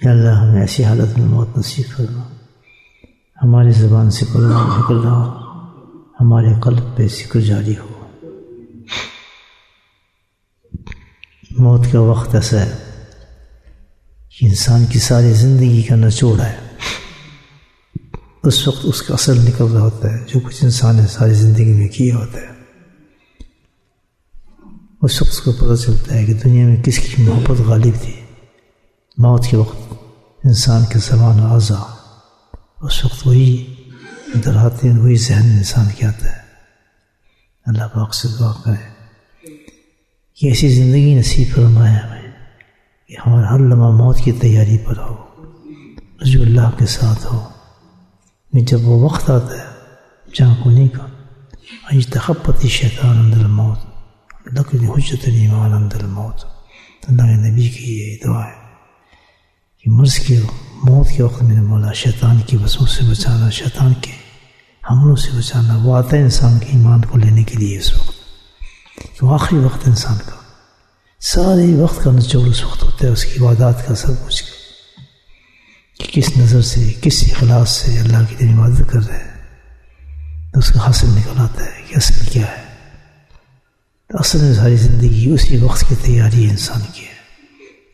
یا اللہ ہمیں ایسی حالت میں موت نصیب فرما، ہماری زبان سے کلمہ نکل رہا ہو، ہمارے قلب پہ ذکر جاری ہو۔ موت کا وقت ایسا ہے کہ انسان کی ساری زندگی کا نچوڑ ہے، اس وقت اس کا اثر نکل رہا ہوتا ہے، جو کچھ انسان نے ساری زندگی میں کیا ہوتا ہے۔ اس وقت کو پتہ چلتا ہے کہ دنیا میں کس کی محبت غالب تھی۔ موت کے وقت انسان کے زبان و اعضاء اس وقت وہی ادھر آتے ہیں، وہی ذہن انسان کے آتا ہے۔ اللہ پاک سے دعا کریں کہ ایسی زندگی نصیب فرمائے ہمیں کہ ہمارا ہر لمحہ موت کی تیاری پر ہو، رجوع اللہ کے ساتھ ہو۔ جب وہ وقت آتا ہے جہاں کنی کا اجتخبت الشیطان عند الموت لکن حجت الایمان عند الموت، اللہ کے نبی کی یہ دعا ہے کہ مرض کی موت کے وقت میں مولا شیطان کی وسوسوں سے بچانا، شیطان کے حملوں سے بچانا۔ وہ آتا ہے انسان کے ایمان کو لینے کے لیے اس وقت، کہ وہ آخری وقت انسان کا سارے وقت کا نچوڑ اس وقت ہوتا ہے، اس کی عبادات کا سب کچھ، کہ کس نظر سے کس اخلاص سے اللہ کی دین عبادت کر رہے ہیں، تو اس کا حاصل نکل آتا ہے کہ اصل کیا ہے۔ تو اصل میں ساری زندگی اسی وقت کی تیاری انسان کی ہے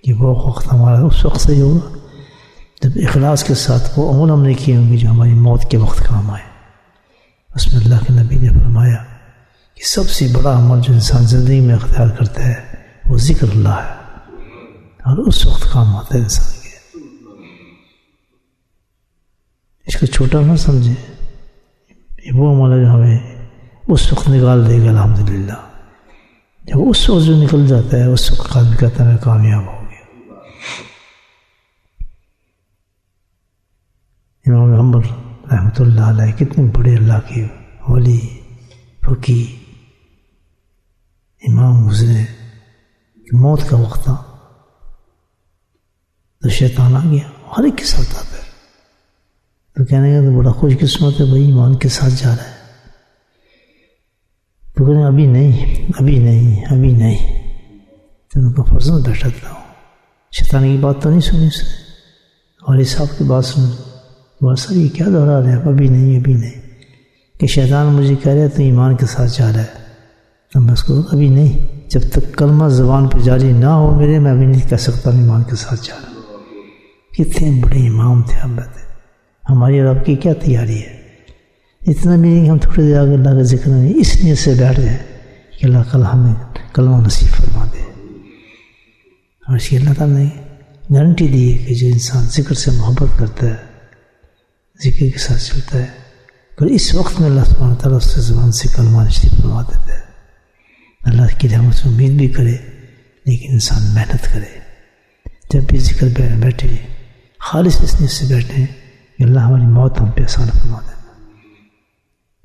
کہ وہ وقت ہمارا اس وقت سے ہوگا جب اخلاص کے ساتھ وہ عمل ہم نے کیے ہوں گے جو ہماری موت کے وقت کام آئے۔ اس میں اللہ کے نبی نے فرمایا کہ سب سے بڑا عمل جو انسان زندگی میں اختیار کرتا ہے وہ ذکر اللہ ہے، اور اس وقت کام آتا ہے انسان کے۔ اس کو چھوٹا نہ سمجھیں، یہ وہ عمل ہے جو ہمیں اس وقت نکال دے گا۔ الحمدللہ جب اس وقت جو نکل جاتا ہے اس وقت آدمی کہتا ہے میں کامیاب ہو گیا۔ امام محمد رحمۃ اللہ علیہ کتنے بڑے اللہ کے ولی فقی امام گزرے، موت کا وقت تھا تو شیطان آ گیا، ہر ایک کے ساتھ آتا ہے، تو کہنے کا تو بڑا خوش قسمت ہے بھائی ایمان کے ساتھ جا رہا ہے۔ تو کہنے ابھی نہیں ابھی نہیں ابھی نہیں، تو ان کا فرزند بیٹھا تھا، شیطان کی بات تو نہیں سنی اس نے، والد صاحب کی بات سن، بہت سر یہ کیا دہرا رہے ہیں ابھی نہیں ابھی نہیں، کہ شیطان مجھے کہہ رہا ہے تو ایمان کے ساتھ جا رہا ہے، تو میں اس کو ابھی نہیں، جب تک کلمہ زبان پہ جاری نہ ہو میرے، میں ابھی نہیں کہہ سکتا ایمان کے ساتھ جا رہا ہوں۔ کتنے بڑے امام تھے ابت، ہماری اور آپ کی کیا تیاری ہے؟ اتنا بھی نہیں کہ ہم تھوڑی دیر آگے اللہ کا ذکر نہیں، اس نیت سے بیٹھ جائیں کہ اللہ کل ہمیں کلمہ نصیب فرما دے۔ اور اس کی اللہ تعالیٰ نے گارنٹی دی ہے کہ جو انسان ذکر سے محبت کرتا ہے، ذکر کے ساتھ چلتا ہے، اور اس وقت میں اللہ سبحانہ تعالیٰ اس سے زبان سے کلمہ نصیب فرما دیتا ہے۔ اللہ کی رحمت سے امید بھی کرے، لیکن انسان محنت کرے، جب بھی ذکر بیٹھے خالص اس نیت سے بیٹھے کہ اللہ ہماری موت ہم پہ آسان فرما دینا۔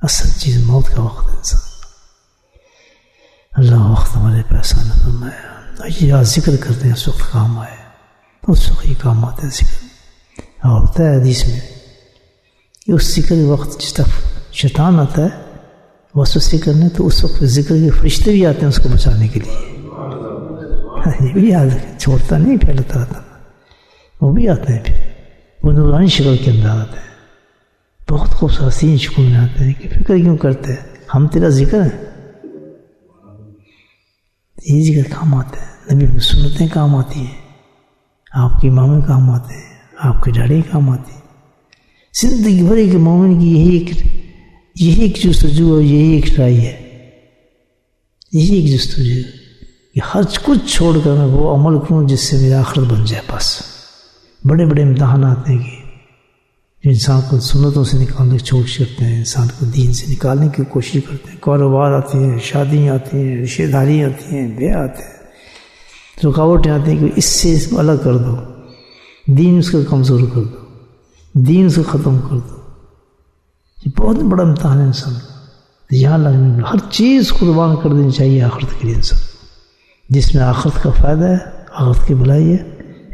اصل چیز موت کا وقت ہے انسان، اللہ وقت ہمارے پہ آسان فرمایا، یہ ذکر کرتے ہیں اس وقت کام آئے، اس وقت یہ کام آتا ہے ذکر۔ اور ہوتا ہے حدیث میں کہ اس ذکر کے وقت جس طرف شیطان آتا ہے وسوسے کرنے، تو اس وقت ذکر کے فرشتے بھی آتے ہیں اس کو بچانے کے لیے۔ یہ بھی یاد رکھیں، چھوڑتا نہیں پھیلتا رہتا، وہ بھی آتے ہیں، پھر وہ نورانی شکل کے اندر آتے ہیں، بہت خوبصورت شکل میں آتے ہیں کہ فکر کیوں کرتے ہیں، ہم تیرا ذکر ہے، یہ ذکر کام آتا ہے، نبی کی سنتیں کام آتی ہیں، آپ کے امامیں کام آتے ہیں، آپ کے ڈاڑے کام آتے ہیں۔ زندگی بھر کے مومن کی یہی ایک جستجو اور یہی ایک ٹرائی ہے، یہی ایک جستجو ہے کہ ہر کچھ چھوڑ کر میں وہ عمل کروں جس سے میرا آخرت بن جائے۔ بس بڑے بڑے امتحانات ہیں کہ جو انسان کو سنتوں سے نکالنے کی کوشش کرتے ہیں، انسان کو دین سے نکالنے کی کوشش کرتے ہیں، کاروبار آتے ہیں، شادیاں آتی ہیں، رشتہ داری آتی ہیں، بیاہ آتے ہیں، رکاوٹیں آتی ہیں کہ اس سے اس کو الگ کر دو، دین اس کو کمزور کر دو، دین اس کو ختم کر دو۔ یہ بہت بڑا امتحان ہے انسان کا، یہاں لگنے ہر چیز قربان کر دینی چاہیے آخرت کے لیے انسان، جس میں آخرت کا فائدہ ہے، آخرت کی بھلائی ہے،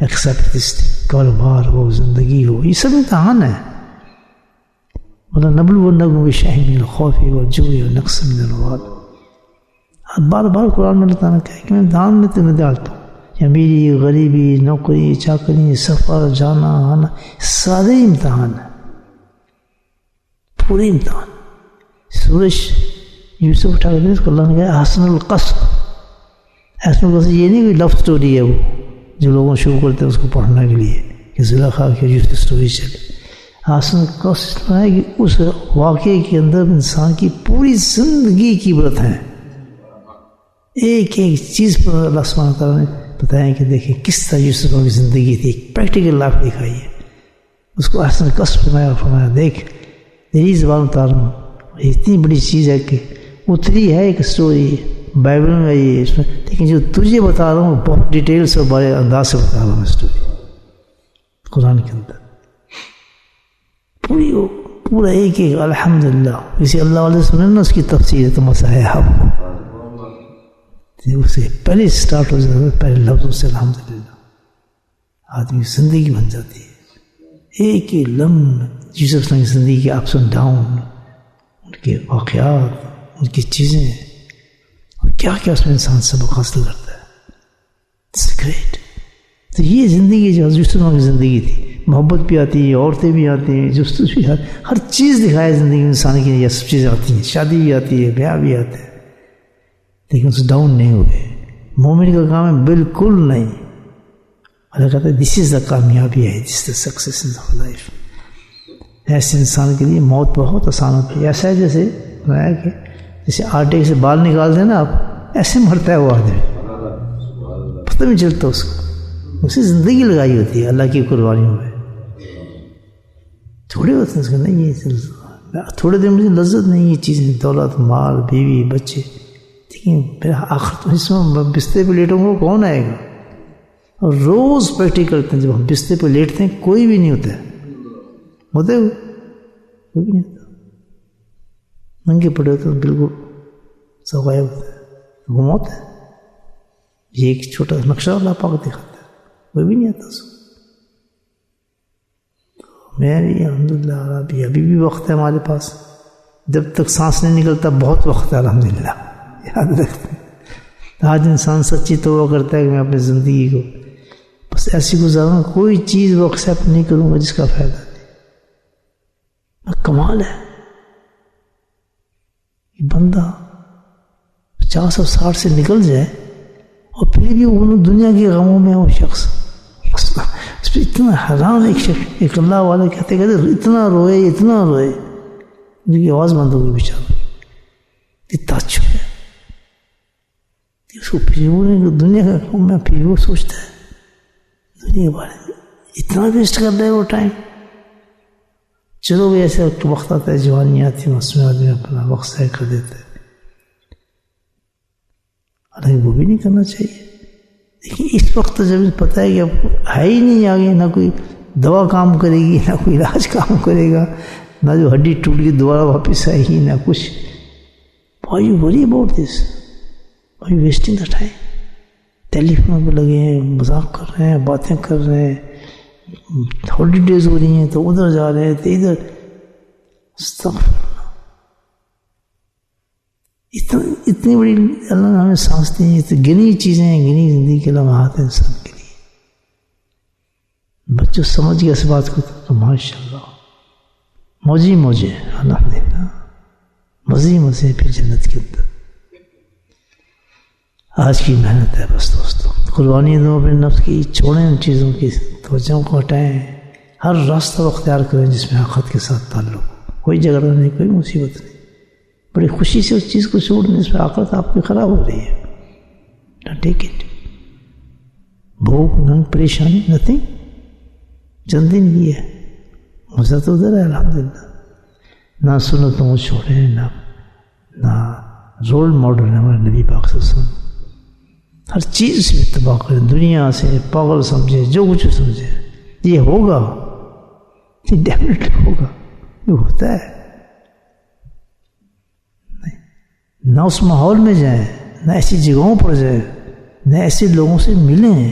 ایکسیپٹ کاروبار ہو، زندگی ہو، یہ سب امتحان ہے۔ وَلَنَبْلُوَنَّكُمْ بِشَيْءٍ مِّنَ الْخَوْفِ وَالْجُوعِ وَنَقْصٍ مِّنَ الْأَمْوَالِ۔ بار بار قرآن میں اللہ تعالیٰ نے کہا کہ میں امتحان میں تمہیں ڈالتا ہوں، امیری غریبی، نوکری چاکری، سفر، جانا آنا، سارے امتحان ہیں، پورے امتحان. سورج یوسف اٹھا کر اس کو اللہ نے کہا حسن القصر. حسن القصر یہ نہیں کوئی لو سٹوری ہے وہ جو لوگوں شروع کرتے ہیں اس کو پڑھنے کے لیے کہ زلیخا کی یوسف سٹوری چلے. حسن القصر ہے کہ اس واقعے کے اندر انسان کی پوری زندگی کی عبرت ہیں. ایک ایک چیز پر اللہ سبحانہ تعالیٰ نے بتایا کہ دیکھیں کس طرح یوسف کی زندگی تھی، پریکٹیکل لائف دکھائی ہے. اس کو حسن القصر فرمایا دیکھ تیری زبان اتار رہا ہوں. اتنی بڑی چیز ہے کہ اتری ہے ایک سٹوری بائبل میں یہ اس میں، لیکن جو تجھے بتا رہا ہوں بہت ڈیٹیل سے بڑے انداز سے بتا رہا ہوں اسٹوری قرآن کے اندر پوری پورا ایک ایک. الحمدللہ کسی اللہ والے سنیں نا اس کی تفسیر تو مسئلہ ہے آپ کو اسے پہلے اسٹارٹ ہو جاتا ہے پہلے لفظوں سے الحمدللہ آدمی کی زندگی بن جاتی ہے. ایک ایک لمحہ یوسف کی زندگی کے اپس اینڈ ڈاؤن، ان کے واقعات، ان کی چیزیں، اور کیا کیا اس میں انسان سبق حاصل کرتا ہے. It's great. تو یہ زندگی جو یوسف کی زندگی تھی، محبت بھی آتی ہے، عورتیں بھی آتی ہیں، جستجو بھی آتی ہے، ہر چیز دکھائے زندگی میں انسان کی. یہ سب چیزیں آتی ہیں، شادی بھی آتی ہے، بیاہ بھی آتے ہیں، لیکن اس ڈاؤن نہیں ہوئے. مومن کا کام ہے بالکل نہیں. اللہ کہتا ہے دس از دا کامیابی ہے، دس از دا سکسیس ان لائف. ایسے انسان کے لیے موت بہت آسان ہوتی ہے. ایسا ہے جیسے آٹے سے بال نکال دیں نا آپ، ایسے مرتا ہے وہ آدمی، پتہ نہیں چلتا اس کو. اسے زندگی لگائی ہوتی ہے اللہ کی قربانیوں میں. تھوڑے ہوتے ہیں اس کا نہیں، یہ تھوڑے دن مجھے لذت نہیں یہ چیزیں، دولت، مال، بیوی، بچے، لیکن میرا آخر تو اس میں بستر پہ لیٹوں گا کون آئے گا. اور روز پریکٹس کرتے ہیں جب ہم بستر پہ لیٹتے ہیں کوئی بھی نہیں ہوتا ہے، ہوتے ہوئے کوئی بھی نہیں ہوتا، ننگے پڑے ہوتے ہیں بالکل سب غائب ہوتے ہیں. وہ موت ہے. یہ ایک چھوٹا نقشہ اللہ پاک دکھاتا ہے، کوئی بھی نہیں آتا اس کو. میری الحمدللہ ابھی بھی وقت ہے ہمارے پاس، جب تک سانس نہیں نکلتا بہت وقت ہے الحمدللہ. یاد رکھتے ہیں آج انسان سچی توبہ کرتا ہے کہ میں اپنی زندگی کو بس ایسی گزاروں، کوئی چیز وہ ایکسیپٹ نہیں کروں گا جس کا فائدہ نہیں. کمال ہے یہ بندہ 50 اور 60 سے نکل جائے اور پھر بھی وہ دنیا کے غموں میں وہ شخص اس پہ اتنا حیران. ایک شخص ایک اللہ والا کہتے اتنا روئے جن کی آواز بند ہو گئی بیچارہ، اتنا اچھا ہے اس کو. پھر وہ دنیا کا غم میں پھر وہ سوچتا ہے دنیا کے بارے میں، اتنا ویسٹ کر رہے وہ ٹائم. چلو بھی ایسے وقت آتا ہے، جوانی آتی ہے، اس میں آدمی اپنا وقت ضائع کر دیتا ہے. حالانکہ وہ بھی نہیں کرنا چاہیے. لیکن اس وقت جب پتہ ہے کہ اب ہے ہی نہیں آگے، نہ کوئی دوا کام کرے گی، نہ کوئی علاج کام کرے گا، نہ جو ہڈی ٹوٹ گئی دوبارہ واپس آئے گی، نہ کچھ. Why you worry about this? Why you wasting the time? Telephone پہ لگے ہیں، مذاق کر رہے ہیں، باتیں کر رہے ہیں، ہالیڈیز ہو رہی ہیں تو ادھر جا رہے ہیں تو ادھر. اتنی بڑی اللہ نے ہمیں سانس دی ہیں، گنی چیزیں ہیں، گنی زندگی کے لمحات ہیں انسان کے لیے. بچوں سمجھ گیا اس بات کو تو ماشاء اللہ موجے الحمدللہ مزے پھر جنت کے اندر. آج کی محنت ہے بس دوستوں، قربانی دو اپنے نفس کی، چھوڑیں ان چیزوں کی توجہ کو ہٹائیں، ہر راستہ اختیار کریں جس میں آخرت کے ساتھ تعلق ہو. کوئی جھگڑا نہیں، کوئی مصیبت نہیں، بڑی خوشی سے اس چیز کو چھوڑ دیں جس میں آخرت آپ کی خراب ہو رہی ہے. Take it. بھوک ننگ پریشانی نتھنگ، چند دن کی ہے، مزہ تو ادھر ہے الحمدللہ. نہ سنتوں کو چھوڑیں، نہ رول ماڈل ہے ہمارے نبی پاک صلی اللہ علیہ وسلم. ہر چیز سے اتباع کریں، دنیا سے پاگل سمجھے، جو کچھ سمجھے یہ ہوگا، یہ ڈیفینیٹلی ہوگا، یہ ہوتا ہے. نہ اس ماحول میں جائیں، نہ ایسی جگہوں پر جائیں، نہ ایسے لوگوں سے ملیں.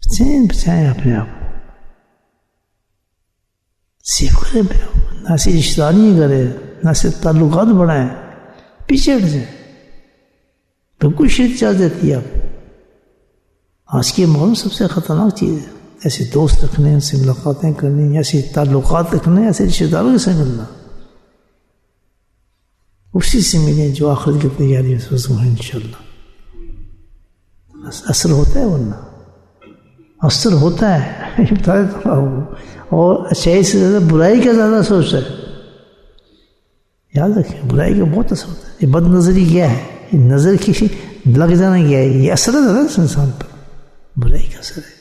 بچائیں اپنے آپ کو، سیف کریں اپنے آپ کو، نہ ایسی رشتہ داری کریں، نہ صرف تعلقات بڑھائیں، پیچھے ہٹ جائیں. بالکل شرک چل جاتی ہے آپ. آج کے ماحول سب سے خطرناک چیز ہے ایسے دوست رکھنے، ان سے ملاقاتیں کرنی، ایسے تعلقات رکھنے، ایسے رشتے داروں سے ملنا، اسی سے ملیں جو آخرت کی تیاری میں سوچ ہیں انشاءاللہ. اثر ہوتا ہے، ورنہ اثر ہوتا ہے اور اچھائی سے زیادہ برائی کا زیادہ سوچتا ہے. یاد رکھیں برائی کا بہت اثر ہوتا ہے. یہ بد نظری کیا ہے؟ یہ نظر کی لگ جانا کیا ہے؟ یہ اثر ہے نا انسان پر، برائی کا اثر ہے.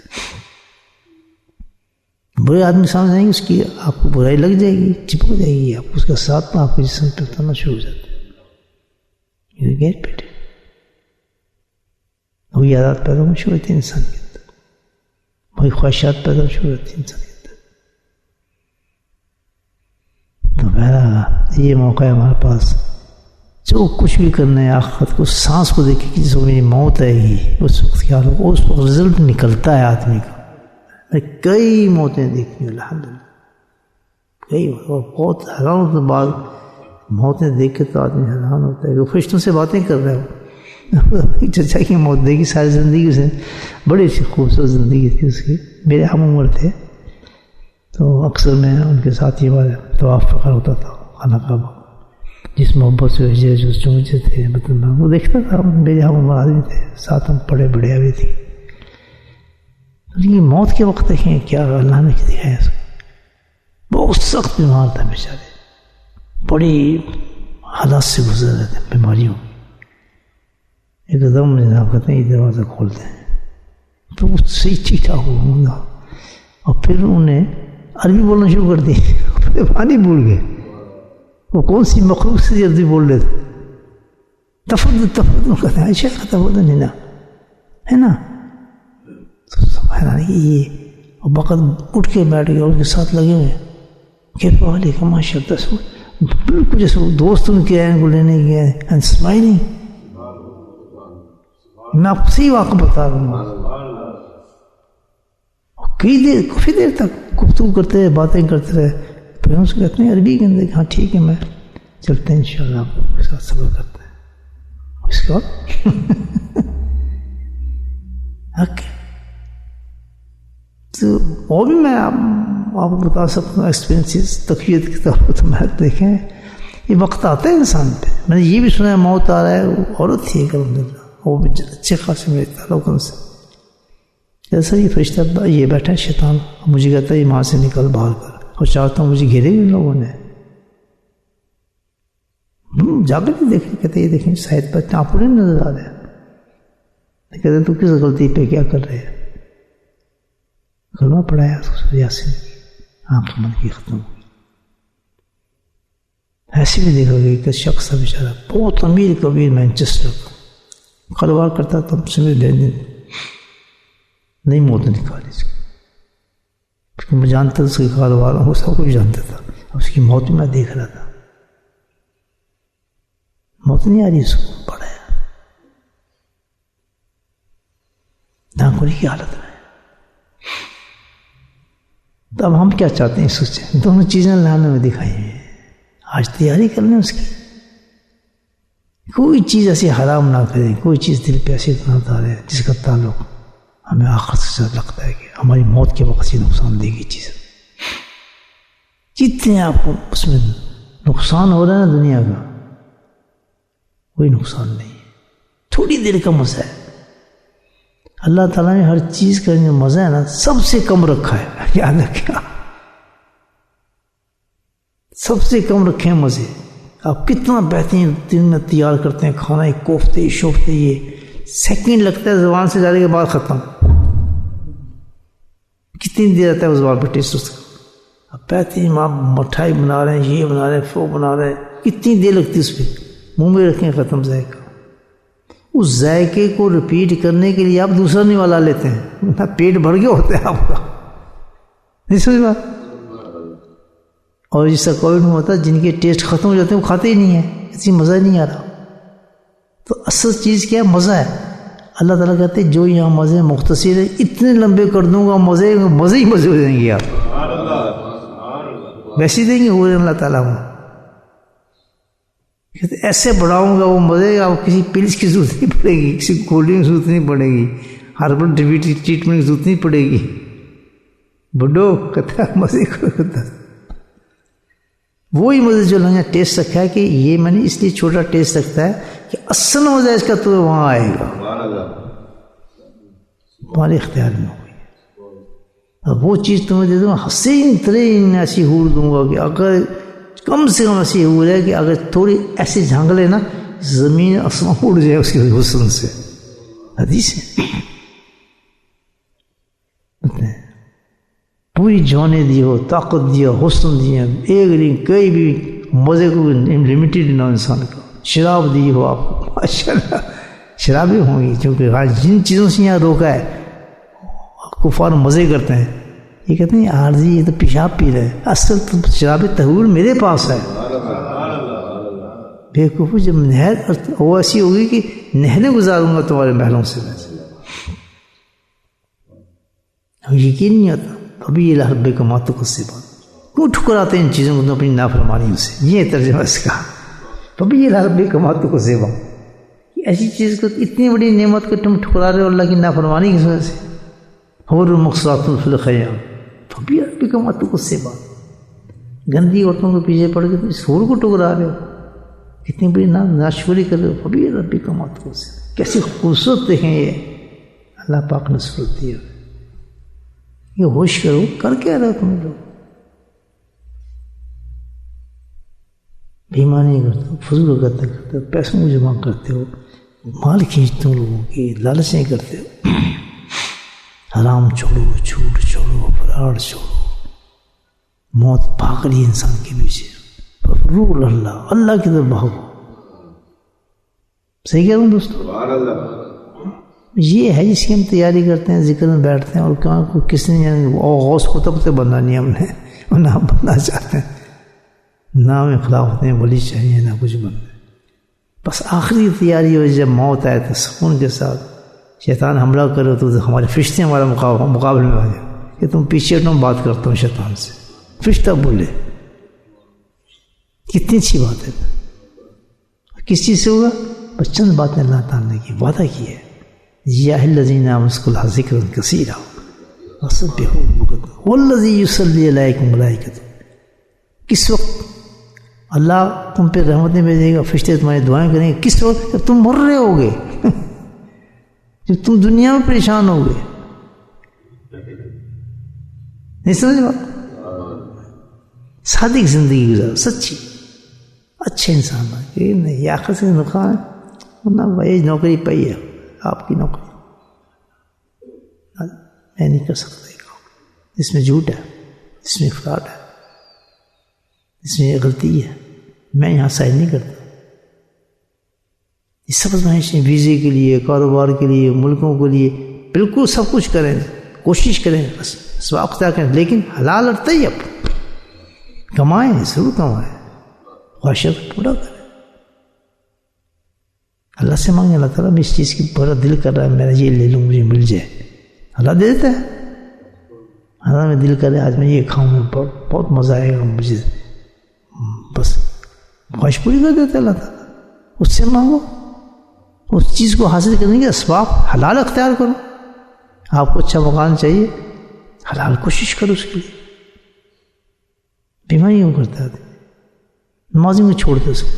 برے آدمی سامنے آئیں گے، اس کی آپ کو برائی لگ جائے گی، چپک جائے گی، آپ اس کا ساتھ میں آپ کے جسم پہ اترنا شروع ہو جاتا ہے. یہ غیر پیٹے وہی عادات پیدا ہونا شروع ہوتی ہے انسان کے اندر، وہی خواہشات پیدا شروع ہوتی ہے انسان کے اندر. تو بہرحال یہ موقع ہے ہمارے پاس، جو کچھ بھی کرنا ہے آخرت کو، سانس کو دیکھیں کہ جس وقت میری موت آئے گی اس وقت کیا ہوگا، اس وقت رزلٹ نکلتا ہے آدمی کا. میں کئی موتیں دیکھی الحمدللہ، کئی بہت حیران ہوتا بعد موتیں دیکھ کے تو آدمی حیران ہوتا ہے کہ فرشتوں سے باتیں کر رہے ہو. چچا کی موت دیکھی ساری زندگی سے، بڑی اچھی خوبصورت زندگی تھی اس کی. میرے ہم عمر تھے تو اکثر میں ان کے ساتھ یہ بات طواف فخر ہوتا تھا خانہ کعبہ، جس محبت سے جو چونچے تھے مطلب وہ دیکھتا تھا. میرے ہم عمر آدمی تھے، ساتھ ہم پڑے بڑے ہوئے تھے. لیکن موت کے وقت دیکھیں کیا اللہ نے دکھایا اس کو. بہت سخت بیمار تھا بیچارے، بڑی حالات سے گزر رہے تھے بیماریوں. ایک دم جناب کہتے ہیں یہ دروازہ کھولتے ہیں تو وہ صحیح ٹھیک ٹھاک ہوا، اور پھر انہوں نے عربی بولنا شروع کر دی. پانی بھول گئے وہ کون سی مخلوق سے عربی بول رہے تھے. تفضل کہتے ہیں شیخ تفضل نہیں نا ہے نا. یہ اور وقت اٹھ کے بیٹھ گئے، ان کے ساتھ لگے ہوئے کہ پہلے کا ماشاء اللہ بالکل جیسے دوست ان کے ان کو لینے گیا ہے. And smiling. میں آپ کو صحیح واقعہ بتا رہا ہوں. کافی دیر تک گفتگو کرتے رہے، باتیں کرتے رہے. پھر ہم سے کہتے ہیں عربی کے اندر ہاں ٹھیک ہے میں چلتے ہیں انشاءاللہ آپ کو ساتھ صبر کرتے ہیں. اس کے بعد تو اور بھی میں آپ کو بتا سکتا ہوں ایکسپیرینسز تقویت کے طور پر. تو میں دیکھیں یہ وقت آتا ہے انسان پہ. میں نے یہ بھی سنا ہے موت آ رہا ہے. وہ عورت تھی الحمدللہ، وہ بھی اچھے خاصے میرے تعلق ان سے. جیسا یہ فرشتہ یہ بیٹھا ہے شیطان، مجھے کہتا ہے ماں سے نکل باہر کر، اور چاہتا ہوں مجھے گھیرے بھی ان لوگوں نے. جا کر بھی دیکھیں، کہتے یہ دیکھیں شاید بچہ آپ کو نہیں نظر آ رہا ہے. کہتے تو کس غلطی پہ کیا کر رہے ہیں. کلمہ پڑھایا اس یاسین کی، آنکھ من کی ختم ہوئی. ایسے بھی دیکھا گیا کہ شخص بیچارہ بہت امیر کبیر مینچسٹر کا کاروبار کرتا تھا، سے میں لین دین نہیں موت نکالی اس کی. میں جانتا تھا اس کے کاروبار، وہ سب کچھ جانتا تھا. اس کی موت میں دیکھ رہا تھا، موت نہیں آ رہی اس کو. پڑھایا ناکوری کی حالت میں. تو اب ہم کیا چاہتے ہیں سوچیں، دونوں چیزیں لانے میں دکھائی ہیں. آج تیاری کر لیں اس کی. کوئی چیز ایسی حرام نہ کریں، کوئی چیز دل پہ ایسی نہ ڈالیں جس کا تعلق ہمیں آخرت سے لگتا ہے کہ ہماری موت کے وقت سے نقصان دے گی چیز. جتنے آپ کو اس میں نقصان ہو رہا ہے نا دنیا کا، کوئی نقصان نہیں ہے. تھوڑی دیر کا مزہ ہے. اللہ تعالیٰ نے ہر چیز کا جو مزہ ہے نا سب سے کم رکھا ہے. یاد رکھیں، سب سے کم رکھیں مزے. آپ کتنا بہترین دن میں تیار کرتے ہیں کھانا، ایک کوفتے شوفتے، یہ سیکنڈ لگتا ہے زبان سے جانے کے بعد ختم. کتنی دیر رہتا ہے اس زبان پہ ٹیسٹ اس کا. اب بہترین آپ مٹھائی بنا رہے ہیں، یہ بنا رہے ہیں، وہ بنا رہے ہیں، کتنی دیر لگتی ہے اس پہ. منہ میں رکھیں ختم ذائقہ. اس ذائقے کو ریپیٹ کرنے کے لیے آپ دوسرا نوالا لیتے ہیں، پیٹ بھر گیا ہوتا ہے آپ کا. نہیں سمجھ بات. اور جس کا کوئی نہیں ہوتا، جن کے ٹیسٹ ختم ہو جاتے ہیں وہ کھاتے ہی نہیں ہیں، اسی مزہ نہیں آ رہا. تو اصل چیز کیا ہے؟ مزہ ہے. اللہ تعالیٰ کہتے ہیں جو یہاں مزے مختصر ہے اتنے لمبے کر دوں گا، مزے ہی مزے ہو جائیں گے. آپ ویسے دیں گے وہ اللہ تعالیٰ کو. ایسے بڑھاؤں گا وہ مزے، آپ کسی پلس کی ضرورت نہیں پڑے گی، کسی کولڈ ڈرنک کی ضرورت نہیں پڑے گی. ہربل ٹریٹمنٹ کی ضرورت نہیں پڑے گی. بڈو کہتا ہے مزے کرتا وہی مزے جو لگا ٹیسٹ رکھا ہے کہ یہ میں نے اس لیے چھوٹا ٹیسٹ رکھتا ہے کہ اصل مزہ اس کا تو وہاں آئے گا تمہارے اختیار میں ہوگی. اب وہ چیز تمہیں دے دوں حسین ترین ایسی حور دوں گا کہ اگر کم سے کم ایسی حور ہے کہ اگر تھوڑی ایسی جھانک لے نا زمین آسمان اڑ جائے اس کے حسن سے. حدیث ہے پوری جوانیں دی ہو طاقت دیا حسن دیا ایک دن کئی بھی مزے کو لمیٹیڈ نہ انسان کا. شراب دی ہو آپ کو ماشاء اللہ شرابیں ہوں گی چونکہ جن چیزوں سے یہاں روکا ہے کفار مزے کرتے ہیں. یہ کہتے ہیں عارضی یہ تو پیشاب پی رہے اصل تو شراب طہور میرے پاس ہے. بے وقوف جب نہر وہ ایسی ہوگی کہ نہریں گزاروں گا تمہارے محلوں سے یقین نہیں آتا. ابھی یہ لحب کا ماتو کو سے بات کیوں ٹھکراتے ہیں ان چیزوں کو اپنی نافرمانیوں سے. یہ ترجمہ اس کا. ابھی یہ لحب کا ماتو کو سے بات ایسی چیز کو اتنی بڑی نعمت کو تم ٹھکرا رہے ہو اللہ کی نافرمانی کی وجہ سے. اور مقصرات فی الخیام ابھی لحب کا ماتو کو سے بات گندی عورتوں کے پیچھے پڑ کے تم اس حور کو ٹھکرا رہے ہو اتنی بڑی ناشکری کر رہے ہو. ابھی لحب کا ماتو کو سے کیسی خوبصورت دیکھیں یہ اللہ پاک نے صورت دی. یہ ہوش کرو کر کیا رہا تم لوگ بےمانی کرتے ہو فضول کرتے ہو پیسوں کو جمع کرتے ہو مال کھینچتے ہو لوگوں کی لالچیں کرتے ہو. حرام چھوڑو جھوٹ چھوڑو فراڈ چھوڑو موت بھاگ رہی انسان کے پیچھے رول اللہ اللہ کی طرف بھاگو. صحیح کہہ رہا ہوں دوستو. یہ ہے جس کی ہم تیاری کرتے ہیں ذکر میں بیٹھتے ہیں اور کہاں کو کس نے غوث کتب سے بننا نہیں ہم نے اور نہ بننا چاہتے ہیں نہ ہمیں خلافت میں ولی چاہیے نہ کچھ بننا. بس آخری تیاری ہو جب موت آئے تو سکون کے ساتھ شیطان حملہ کرو تو ہمارے فرشتے ہمارا مقابلے میں آ جائے کہ تم پیچھے ہٹو بات کرتا ہوں شیطان سے. فرشتہ بولے کتنی اچھی بات ہے. کس چیز سے ہوگا بس چند باتیں اللہ تعالیٰ نے کی وعدہ کی ہے. یا الذین آمنوا اذکروا اللہ ذکرا کثیرا وسبحوہ بکرۃ والذی یصلی علیکم ملائکۃ. کس وقت اللہ تم پہ رحمتیں بھیجے گا فرشتے تمہاری دعائیں کریں گے. کس وقت جب تم مر رہے ہوگے جب تم دنیا میں پریشان ہوگے. نہیں سمجھ بات صادق زندگی گزارو سچی اچھے انسان بن نہیں یہ آخر سے نقصان ہے ورنہ وہی نوکری پائی ہے آپ کی نوکری میں نہیں کر سکتا. اس میں جھوٹ ہے اس میں فراڈ ہے اس میں غلطی ہے میں یہاں سائن نہیں کرتا. یہ سب ازمائشیں ویزے کے لیے کاروبار کے لیے ملکوں کے لیے بالکل سب کچھ کریں کوشش کریں بس اسباب اختیار کریں لیکن حلال اور طیب کمائیں ضرور کمائیں خواہشات پورا کریں. اللہ سے مانگیں اللہ تعالیٰ میں اس چیز کی بڑا دل کر رہا ہے میرا یہ لے لوں مجھے مل جائے. اللہ دے دیتا ہے. اللہ میں دل کر رہا ہے آج میں یہ کھاؤں بہت مزہ آئے گا مجھے بس خواہش پوری کر دیتا ہے اللہ تعالیٰ. اس سے مانگو اس چیز کو حاصل کرنے کے اسباب حلال اختیار کرو. آپ کو اچھا مکان چاہیے حلال کوشش کرو اس کے لیے. بیماری کیوں کرتا ہے نمازی میں چھوڑ دے اس کو.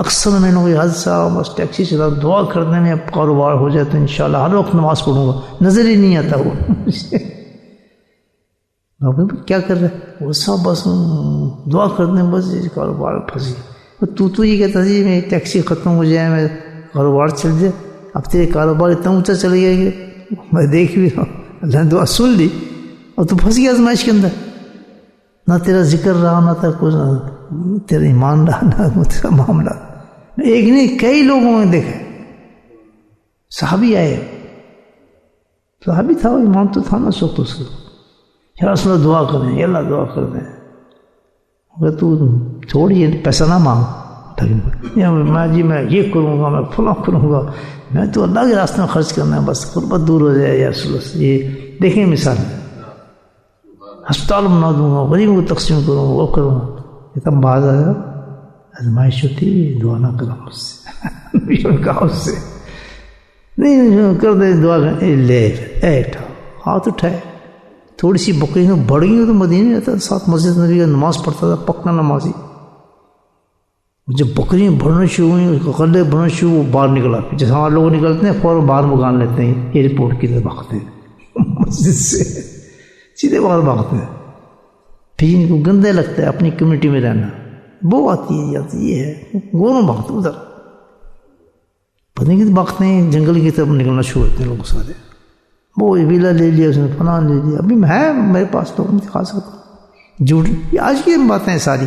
اکثر میں نے کوئی حادثہ بس ٹیکسی چلا دعا کرنے میں کاروبار ہو جائے تو انشاءاللہ ہر وقت نماز پڑھوں گا نظر ہی نہیں آتا وہ کیا کر رہا ہے وہ سب بس دعا کرنے بس کاروبار پھنسی. تو یہ کہتا جی میں ٹیکسی ختم ہو جائے میں کاروبار چل جائے. اب تیرے کاروبار اتنا اونچا چل گیا کہ میں دیکھ بھی رہا ہوں اللہ نے دعا سن لی اور تو پھنس گیا آزمائش کے اندر. نہ تیرا ذکر رہا نہ تھا کچھ نہ تیرا ایمان رہا نہ تیرا معاملہ. ایک نہیں کئی لوگوں نے دیکھا صحابی آئے صحابی تھا ایمان تو تھا نا سوکھ اس کو یا رسول اللہ دعا کریں یا اللہ دعا کر دیں اگر تو چھوڑیے پیسہ نہ مانگ میں جی میں یہ کروں گا میں فلاں کروں گا میں تو اللہ کے راستے میں خرچ کرنا ہے بس غربت دور ہو جائے یا رسول اللہ. یہ دیکھیں مثال ہسپتال بنا دوں گا غریبوں کو تقسیم کروں گا وہ کروں گا. یہ تب بعض آیا آزمائش ہوتی دعا نہ کروں اس سے کہا اس سے نہیں کر دے دعا لے ہاتھ اٹھائے. تھوڑی سی بکریاں بڑھ گئی تو مدینے میں رہتا، ساتھ مسجد نبی کا نماز پڑھتا تھا، پکا نمازی. جب بکریاں بڑھنا شروع ہوئیں، غلے بڑھنا شروع، وہ باہر نکلا. جیسے ہمارے لوگ نکلتے ہیں فوراً باہر بگان لیتے ہیں، ایئرپورٹ کی طرف بھاگتے ہیں مسجد سے سیدھے باہر بھاگتے ہیں. پھر ان کو گندے لگتا ہے اپنی کمیونٹی میں رہنا، وہ آتی ہے جاتی یہ ہے، گوروں بھاگتے ادھر پتہ نہیں کہ بھاگتے ہیں، جنگل کی طرف نکلنا شروع ہوتے ہیں لوگ سارے. وہ ویلا لے لیا اس نے، فلاں لے لیا. ابھی ہے میرے پاس تو دکھا سکتا ہوں، جھوٹ آج کی باتیں ساری.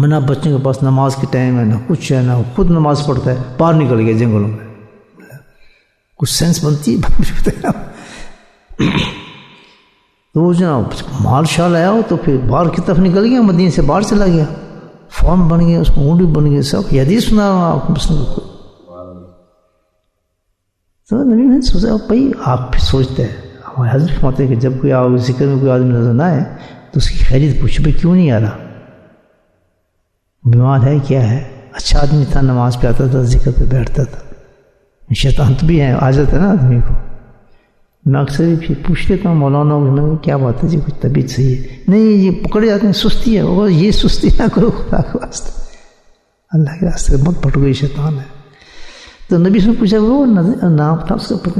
نہ بچوں کے پاس نماز کے ٹائم ہے، نہ کچھ ہے، نہ خود نماز پڑھتا ہے، باہر نکل گیا جنگلوں میں. کچھ سینس بنتی ہے. تو وہ جناب مال شال آیا ہو تو پھر باہر کی طرف نکل گیا، مدینے سے باہر چلا گیا، فارم بن گیا، اس کو اونٹ بھی بن گیا. سب یاد ہی سنا آپ کو. تو نبی میں سوچا بھائی آپ پھر سوچتے ہیں، ہمارے حضرت فرماتے ہیں کہ جب کوئی آپ ذکر میں کوئی آدمی نظر نہ آئے تو اس کی خیریت پوچھو بھائی کیوں نہیں آ رہا، بیمار ہے کیا ہے. اچھا آدمی تھا، نماز پہ آتا تھا، ذکر پہ بیٹھتا تھا. شیطان تو بھی ہے، آ جاتا ہے نا آدمی کو. میں اکثر پھر پوچھ لیتا ہوں مولانا کو، کیا بات ہے جی کچھ طبیعت صحیح ہے؟ نہیں یہ پکڑے جاتے ہیں، سستی ہے. وہ یہ سستی نہ کرو خدا کے واسطے، اللہ کے راستے مت پھٹکو، یہ شیطان ہے. تو نبی سے پوچھا، وہ نام تھا اس کا، پتہ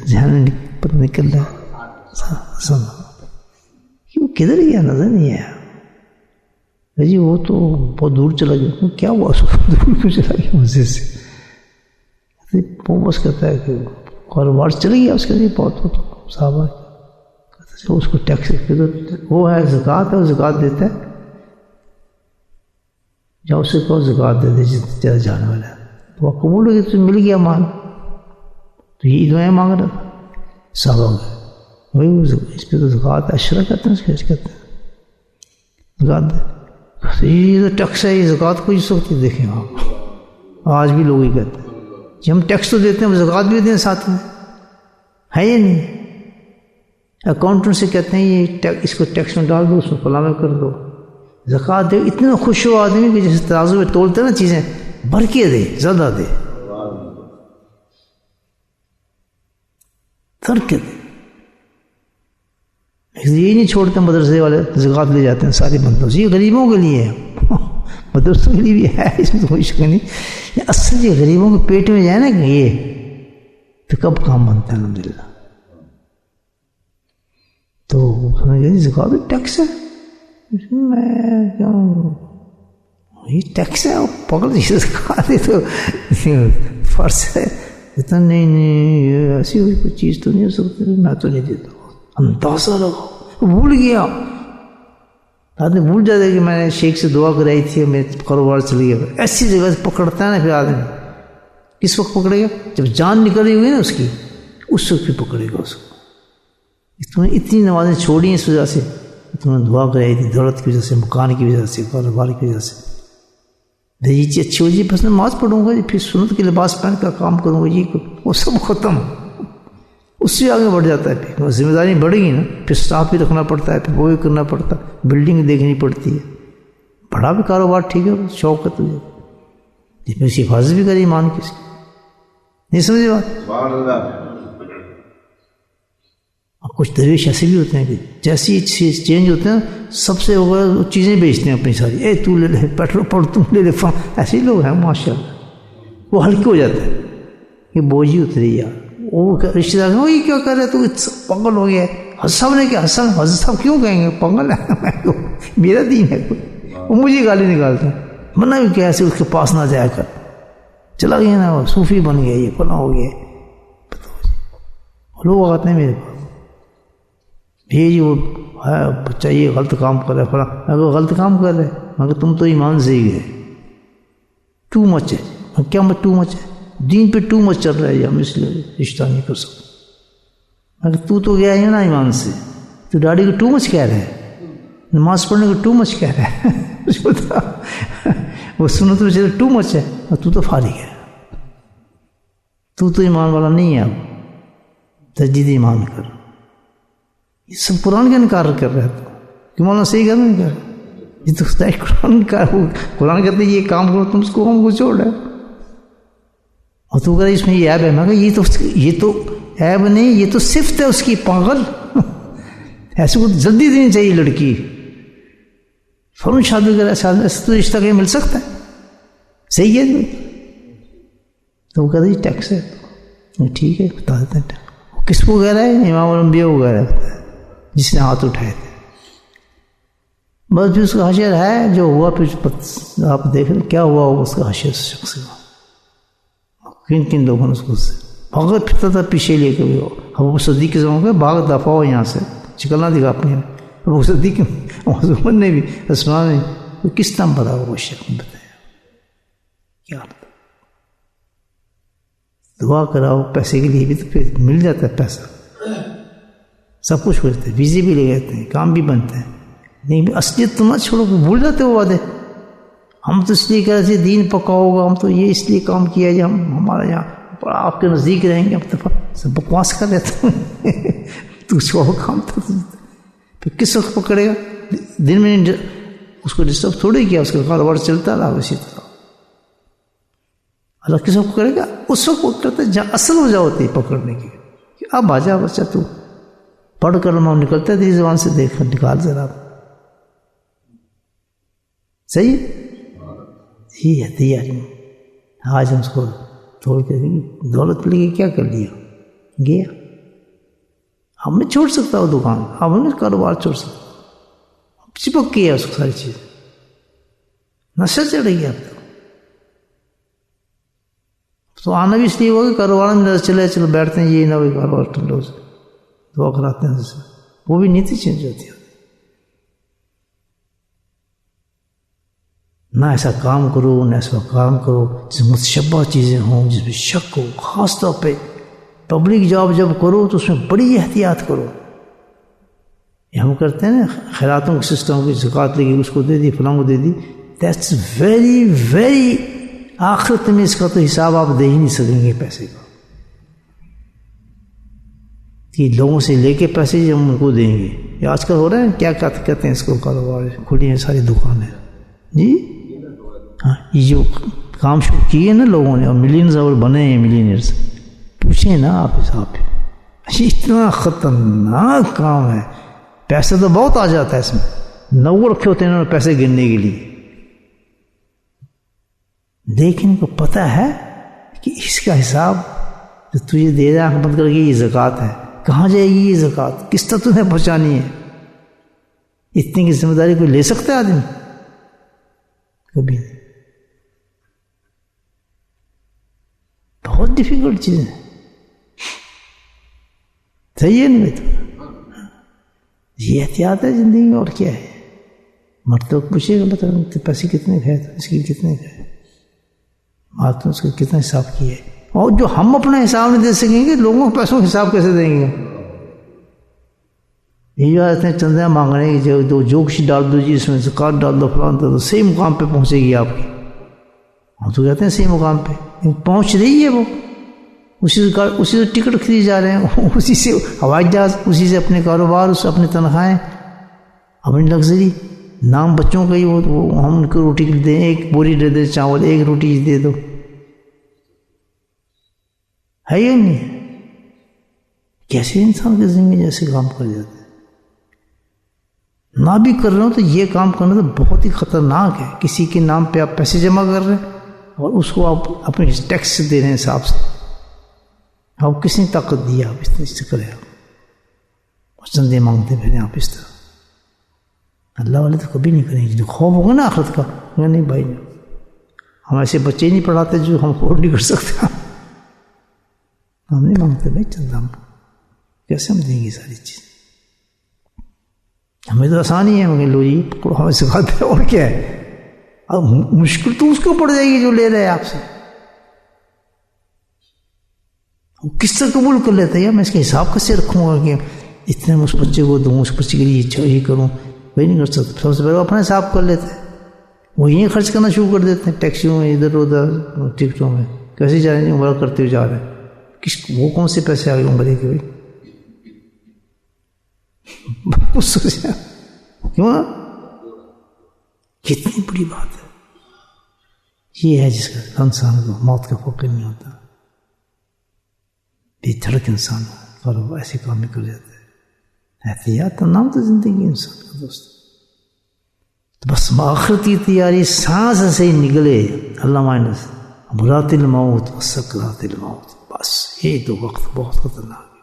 ذہن میں پتہ نکل رہا کہ وہ کدھر گیا، نظر نہیں آیا. جی وہ تو بہت دور چلا گیا. کیا ہوا اس کو دور کیوں چلا گیا مسجد سے؟ وہ بس کہتا ہے کہ کاروبار چل گیا اس کے لیے بہت صحابہ. اس کو ٹیکس وہ ہے زکوٰۃ ہے، وہ زکوٰۃ دیتا ہے. جب اسے کہو زکوٰۃ دے دے جتنا جانے والا ہے، تو وہ قبول ہو گیا، تو مل گیا مال. تو یہ دعائیں مانگ رہا تھا صحابہ کو، وہی اس پہ تو زکوٰۃ اشرا کہتے ہیں، اس کے کہتے ہیں زکوٰۃ دے. یہ تو ٹیکس ہے، یہ زکوٰۃ کو اس وقت دیکھیں آپ، آج بھی لوگ ہی کہتے ہیں کہ ہم ٹیکس تو دیتے ہیں، زکوٰۃ بھی دیں ساتھ میں، ہے یا نہیں؟ اکاؤنٹنٹ سے کہتے ہیں یہ اس کو ٹیکس میں ڈال دو، اس میں فلاں میں کر دو. زکوٰۃ دے. اتنا خوش ہو آدمی کہ جیسے ترازو میں تولتے نا چیزیں، بھر کے دے، زیادہ دے، تر کے دے. یہ نہیں چھوڑتے مدرسے والے، زکوٰۃ لے جاتے ہیں سارے بندوں سے. یہ غریبوں کے لیے ہے، مدرسوں کے لیے بھی ہے، اس میں تو کوئی شک نہیں. اصل یہ غریبوں کے پیٹ میں جائے نا کہ یہ تو کب کام بنتا ہے الحمدللہ. تو زکوٰۃ ٹیکس ہے، میں کیوں یہ ٹیکس ہے، پکڑ دیجیے زکوٰۃ تو فرض ہے. اتنا نہیں یہ ایسی کوئی چیز تو نہیں ہو سکتی، میں تو نہیں دیتا. اندازہ لگاؤ، بھول گیا آدمی، بھول جاتا ہے کہ میں نے شیخ سے دعا کرائی تھی، میرے کاروبار چل گیا. ایسی جگہ سے پکڑتا ہے نا پھر آدمی. کس وقت پکڑے گا؟ جب جان نکلی ہوئی نا اس کی، اس وقت بھی پکڑے گا اس کو. تم نے اتنی نمازیں چھوڑی ہیں اس وجہ سے، تم نے دعا کرائی تھی دولت کی وجہ سے، مکان کی وجہ سے، کاروبار کی وجہ سے. یہ چیز اچھی ہو جی، بس نماز پڑھوں گا جی، پھر سنت کے لباس پہن کر کام کروں گا جی، وہ سب ختم. اس سے آگے بڑھ جاتا ہے. پھر ذمہ داری بڑھے گی نا، پھر اسٹاف بھی رکھنا پڑتا ہے، پھر وہ بھی کرنا پڑتا ہے، بلڈنگ دیکھنی پڑتی ہے. بڑا بھی کاروبار ٹھیک ہے، شوق ہے تجھے، جس میں اس کی حفاظت بھی کرے ایمان کی. نہیں سمجھے بات؟ کچھ درویش ایسے بھی ہوتے ہیں کہ جیسی چیز چینج ہوتے ہیں سب سے وہ چیزیں بیچتے ہیں اپنی ساری. اے تو لے لے پیٹرول پر، تم لے لے فام. ایسے ہی لوگ ہیں ماشاء اللہ. وہ ہلکے ہو جاتے ہیں کہ بوجھ ہی اتری یار. وہ رشتے دار وہ یہ کیا کر رہے، تو پاگل ہو گیا. حضرت صاحب نے کیا، حضرت صاحب کیوں کہیں گے پاگل ہے، میرا دین ہے کوئی. وہ مجھے گالی نکالتا ہے، منع بھی کیا ایسے اس کے پاس نہ جایا کر. چلا گیا نا، وہ صوفی بن گیا، یہ فلاں ہو گیا. لوگ آتے ہیں میرے پاس، جی وہ بچہ یہ غلط کام کر رہا ہے فلاں. اگر غلط کام کر رہے مگر تم تو ایمان سے ہی گئے. ٹو مچ ہے. کیا ٹو مچ ہے؟ دین پہ ٹو مچ چل رہا ہے، ہم اس لیے رشتہ نہیں کر سکتے. اگر تو گیا ہے نا ایمان سے، تو ڈاڈی کو ٹو مچ کہہ رہا ہے، نماز پڑھنے کو ٹو مچ کہہ رہا ہے. وہ سنت میں چلے ٹو مچ ہے، اور تو فارغ ہے. تو ایمان والا نہیں ہے. اب تجدید ایمان کر. یہ سب قرآن کا انکار کر رہا ہے کہ مولانا صحیح کر نہیں کر. یہ تو قرآن کا، قرآن کہتے ہیں یہ کام کرو، تم اس کو ہم کو چھوڑ رہے. اور تو کہہ رہا اس میں یہ عیب ہے. میں کہا یہ تو عیب نہیں, یہ تو صفت ہے اس کی, پاگل. ایسے کو جلدی دینی چاہیے لڑکی, فوراً شادی کرے. ایسا تو رشتہ کہیں مل سکتا ہے, صحیح ہے. تو وہ کہتا ہے ٹیکس ہے. ٹھیک ہے بتا دیتے ہیں. وہ کس کو کہہ رہا ہے؟ امام الانبیاء کو کہہ رہا ہے جس نے ہاتھ اٹھائے تھے. بس پھر اس کا حشر ہے جو ہوا, پھر آپ دیکھ لیں کیا ہوا ہوگا اس کا حشر اس شخص کا. کن کن لوگوں نے اس کو بھاگت پھرتا تھا پیچھے لے کے. ابو صدیق کے زمانے میں بھاگ دفاع ہو یہاں سے, شکل نہ دکھا اپنی. ابو صدیق عمر نے بھی, عثمان نے, کس طرح بتا وہ شخص بتایا کیا دعا کراؤ پیسے کے لیے بھی, تو پھر مل جاتا ہے پیسہ, سب کچھ کرتے ہیں, ویزے بھی لے جاتے ہیں, کام بھی بنتے ہیں. نہیں اصلیت تم نہ چھوڑو, بھول جاتے ہو وعدے. ہم تو اس لیے کہہ رہے تھے دین پکا ہوگا, ہم تو یہ اس لیے کام کیا جی, ہم ہمارے یہاں آپ کے نزدیک رہیں گے. اب تو سب بکواس کر رہے تھے. تو اس کو کام تھا, پھر کس وقت پکڑے گا؟ دن میں اس کو ڈسٹرب تھوڑی کیا, اس کا کاروبار چلتا رہا اسی طرح. اللہ کس وقت پکڑے گا؟ اس وقت پکڑتا ہے جہاں اصل وجہ ہوتی ہے پکڑنے کی. اب آ جا بچہ, تو پڑھ کر ہم نکلتا ہے تیری زبان سے, دیکھ نکال ذرا. صحیح یہی ہے تیاری. آج ہم اس کو توڑ کے دولت لے کے کیا کر لیا, گیا. ہم نے چھوڑ سکتا وہ دکان, ہم نے کاروبار چھوڑ سکتا, چپک کیا اس کو ساری چیز. نشہ چڑھ گیا. اب تو آنا بھی اس لیے ہوا کہ کاروبار میں نظر چلے, چلو بیٹھتے ہیں, یہ نہ ہوئی کاروبار ٹھنڈا ہو جائے, دعا کراتے ہیں جیسے. وہ بھی نیتی چینج ہوتی ہے. نہ ایسا کام کرو, نہ ایسا کام کرو جس میں متشبہ چیزیں ہوں, جس میں شک ہو. خاص طور پہ پبلک جاب جب کرو تو اس میں بڑی احتیاط کرو. یہ ہم کرتے ہیں نا خیراتوں کے سسٹم کی, زکوٰۃ لگی اس کو دے دی, فلاں کو دے دی. دیٹس ویری ویری, آخرت میں اس کا تو حساب آپ دے ہی نہیں سکیں گے پیسے کا. کہ لوگوں سے لے کے پیسے جب ان کو دیں گے. یہ آج کل ہو رہا ہے, کیا کہتے ہیں اس کو, کاروبار کھلی ہیں ساری دکانیں جی. ہاں یہ جو کام شروع کیے نا لوگوں نے, اور ملینز اور بنے ہیں ملینئرز, پوچھیں نا آپ حساب پہ. یہ اتنا خطرناک کام ہے. پیسے تو بہت آ جاتا ہے اس میں, 90 رکھے ہوتے ہیں انہوں نے پیسے گننے کے لیے, لیکن کو پتہ ہے کہ اس کا حساب جو تجھے دے رہا ہے بند کر کے, یہ زکوٰۃ ہے. کہاں جائے گی یہ زکوٰۃ, کس طرح تمہیں پہنچانی ہے؟ اتنی کی ذمہ داری کوئی لے سکتا ہے آدمی؟ کبھی نہیں. بہت ڈیفیکلٹ چیز ہے. صحیح ہے نہیں تو یہ احتیاط ہے زندگی میں, اور کیا ہے. مرد تو پوچھے گا بتا پیسے کتنے کھائے, تو اس کے کتنے کھائے, آپ تو اس کا کتنا حساب کیا ہے. اور جو ہم اپنا حساب نہیں دے سکیں گے, لوگوں کو پیسوں کا حساب کیسے دیں گے؟ یہ جو آتے ہیں چندیاں مانگنے کی, جو کچھ ڈال دو جی اس میں زکوٰۃ ڈال دو, فلاں تو صحیح مقام پہ پہنچے گی آپ کی. ہم تو کہتے ہیں صحیح مقام پہ پہنچ رہی ہے وہ, اسی سے ٹکٹ خریدے جا رہے ہیں, اسی سے ہوائی جہاز, اسی سے اپنے کاروبار, اس سے اپنی تنخواہیں, اپنی لگژری. نام بچوں کا ہی وہ ہم ان کو روٹی دیں, ایک بوری دے دیں چاول, ایک روٹی دے دو, ہے یا نہیں؟ کیسے انسان کی زندگی جیسے کام کر جاتے ہیں. نہ بھی کر رہے ہو تو یہ کام کرنا تو بہت ہی خطرناک ہے. کسی کے نام پہ آپ پیسے جمع کر رہے ہیں اور اس کو آپ اپنے ٹیکس سے دے رہے ہیں حساب سے. آپ کس نے طاقت دی, آپ اس طرح سے کریں, آپ چندے مانگتے پھر آپ اس طرح. اللہ والے تو کبھی نہیں کریں گے. جو خوف ہوگا نا آخرت کا, نہیں بھائی ہم ایسے بچے ہی نہیں پڑھاتے جو ہم افورڈ نہیں کر سکتے. ہم نہیں مانگتے بھائی چندہ, ہم کیسے ہم دیں گے ساری چیز. ہمیں تو آسان ہی ہے, مگر لو جی پکڑو, ہمیں سکھاتے ہیں, اور کیا ہے. اب مشکل تو اس کو پڑ جائے گی جو لے رہے ہیں آپ سے. وہ کس طرح قبول کر لیتا ہے, یا میں اس کا حساب کیسے رکھوں گا کہ اتنے اس بچے کو دوں, اس بچے کے لیے یہ کروں, وہی نہیں کر سکتا. سب سے پہلے اپنا حساب کر لیتے ہیں, وہ یہیں خرچ کرنا شروع کر دیتے ہیں, ٹیکسیوں میں, ادھر ادھر ٹکٹوں میں, کیسے جا رہے ہیں, عمرہ کرتے ہوئے جا رہے ہیں. وہ کون سے پیسے آ گئے عمرے کے بھائی, کیوں نا, کتنی بڑی بات ہے. یہ ہے جس کا انسان کو موت کا فکر نہیں ہوتا. بے دھڑک انسان ہو اور وہ ایسے کام میں کر جاتا ہے. احتیاط کا نام تو زندگی انسان کا دوست. تو بس آخرت کی تیاری سانس سے ہی نکلے. اللہ مائنس امرات الموت و سکرات الموت، بس یہ تو وقت بہت خطرناک ہے.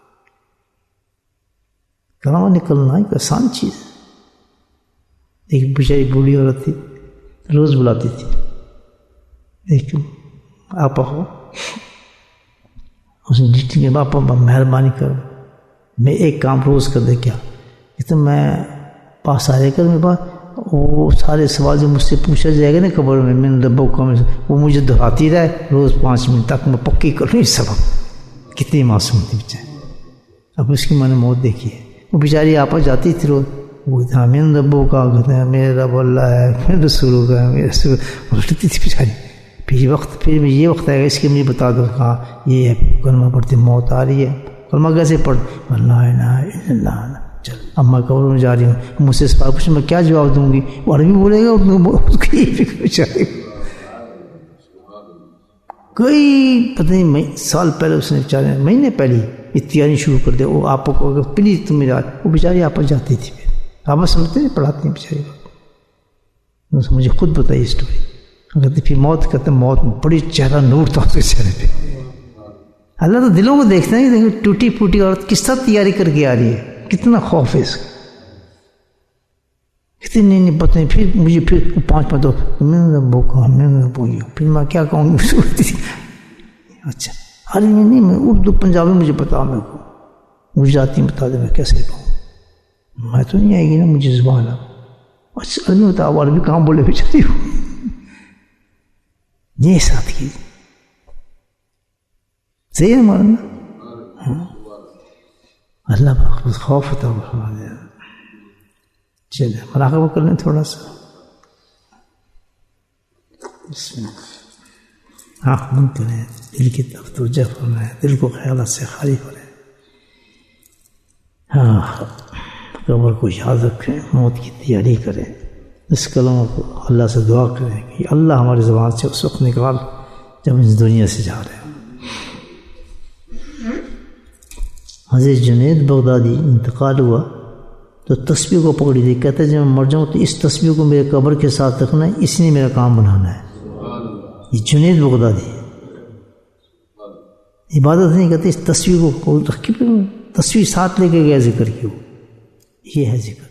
کلمہ نکلنا ایک آسان چیز ہے. ایک بیچاری بوڑھی عورت تھی، روز بلاتی تھی. ایک آپا ہو، اس نے جتنی کہ باپا مہربانی کر میں ایک کام روز کر دے. کیا کہ میں پاس آ جائے کر میرے پاس وہ سارے سوال جو مجھ سے پوچھا جائے گا نا قبر میں، میں نے ربوں کو وہ مجھے دہراتی رہے روز 5 منٹ تک. میں پکی کروں اس سبق. کتنی معصوم تھی بیچاری. اب اس کی میں نے موت دیکھی ہے. وہ بیچاری آپا جاتی تھی روز، وہ تھا میں نے ربوں کا کہتے ہیں میرے رب اللہ ہے، میرے رسولوں کا ہے، میرے رسول رٹتی تھی بیچاری. پھر وقت پھر یہ وقت آئے گا اس کے مجھے بتا دو. کہا یہ ہے کلمہ پڑھتی موت آ رہی ہے. کلمہ کیسے پڑھ؟ لا الہ الا اللہ. چل اب میں قبر میں جا رہی ہوں. مجھ سے اس بار پوچھیں میں کیا جواب دوں گی؟ وہ عربی بولے گا اردو کی فکر بیچارے. کوئی پتہ نہیں سال پہلے اس نے بیچارے مہینے پہلے تیاری شروع کر دے. وہ آپ کو اگر پلیز تم میرا وہ بیچاری آپ جاتی تھی. پھر آپ سمجھتے ہیں پڑھاتی ہیں بیچاری. مجھے خود بتائی اسٹوری. اگر پھر موت کرتے موت میں بڑی چہرہ نور تھا اس کے چہرے پہ. اللہ تو دلوں کو دیکھتے ہیں. دیکھو ٹوٹی پھوٹی عورت کس طرح تیاری کر کے آ رہی ہے. کتنا خوف ہے اس کا. کتنی نہیں پتہ نہیں. پھر مجھے پھر 5 منٹ تو میں نے بوکا میں نے بوئی. پھر میں کیا کہوں گی. اچھا ارے نہیں میں اردو پنجابی مجھے بتا، میں کو گجراتی بتا دے میں کیسے کہوں. میں تو نہیں آئے گی نا مجھے زبان. اچھا عربی بتا. عربی کہاں بولے بیچاری ہو. یہ ساتھ کی صحیح ہے ہمارا نا. اللہ کا خوف ہوتا ہے. چلے مراقبہ کر لیں تھوڑا سا. بسم اللہ. آنکھ بند کریں، دل کی طرف توجہ فرمائیں، دل کو خیالات سے خالی کریں. ہاں قبر کو یاد رکھیں، موت کی تیاری کریں. اس کلمہ کو اللہ سے دعا کریں کہ اللہ ہماری زبان سے اس وقت نکال جب اس دنیا سے جا رہے ہیں. حضرت جنید بغدادی انتقال ہوا تو تسبیح کو پکڑی تھی. کہتے ہیں جب میں مر جاؤں تو اس تسبیح کو میرے قبر کے ساتھ رکھنا ہے، اس نے میرا کام بنانا ہے. یہ جنید بغدادی عبادت نہیں کہتے، اس تصویر کو رکھ کے تصویر ساتھ لے کے گیا ذکر کی. یہ ہے ذکر.